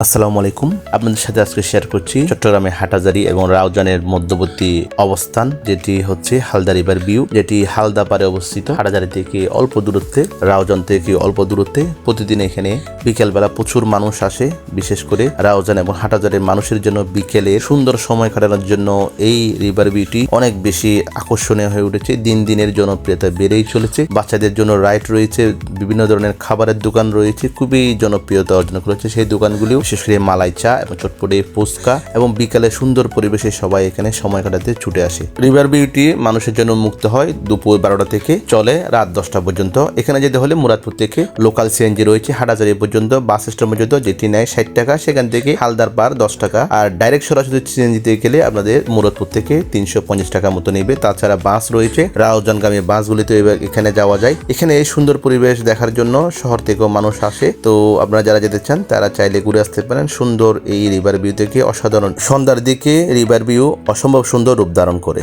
আসসালামু আলাইকুম। আপনাদের সাথে আজকে শেয়ার করছি চট্টগ্রামে হাটাজারি এবং রাউজানের মধ্যবর্তী অবস্থান, যেটি হচ্ছে হালদা রিভার ভিউ, যেটি হালদা পারে অবস্থিত। হাটাজারি থেকে অল্প দূরত্বে, রাউজান থেকে অল্প দূরত্বে। প্রতিদিন এখানে বিকেলবেলা প্রচুর মানুষ আসে, বিশেষ করে রাউজান এবং হাটাজারির মানুষের জন্য বিকেলে সুন্দর সময় কাটানোর জন্য এই রিভার ভিউটি অনেক বেশি আকর্ষণীয় হয়ে উঠেছে। দিন দিনের জনপ্রিয়তা বেড়েই চলেছে। বাচ্চাদের জন্য রাইড রয়েছে, বিভিন্ন ধরনের খাবারের দোকান রয়েছে, খুবই জনপ্রিয়তা অর্জন করেছে সেই দোকানগুলিও। বিশেষ করে মালাই চা এবং চটপটে ফুচকা, এবং বিকালে সুন্দর পরিবেশে সবাই এখানে সময় কাটাতে ছুটে আসে। রিভার ভিউটি মানুষের জন্য মুক্ত হয় দুপুর 12টা থেকে, চলে রাত 10টা পর্যন্ত। এখানে যেতে হলে মুরাদপুর থেকে লোকাল সিএনজি রয়েছে হাটাজারি পর্যন্ত, বাস স্ট্যান্ড পর্যন্ত, যেটি নেয় 60 টাকা। সেখান থেকে হালদার পার 10 টাকা। আর ডাইরেক্ট সরাসরি সিএনজিতে গেলে আপনাদের মুরাদপুর থেকে 350 টাকা মতো নেবে। তাছাড়া বাস রয়েছে, রাউজানগামী বাসগুলিতে এখানে যাওয়া যায়। এখানে এই সুন্দর পরিবেশ দেখার জন্য শহর থেকেও মানুষ আসে। তো আপনারা যারা যেতে চান তারা চাইলে ঘুরে আসতে পারেন। সুন্দর এই রিভার ভিউ থেকে অসাধারণ সন্ধ্যার দিকে রিভার ভিউ অসম্ভব সুন্দর রূপ ধারণ করে।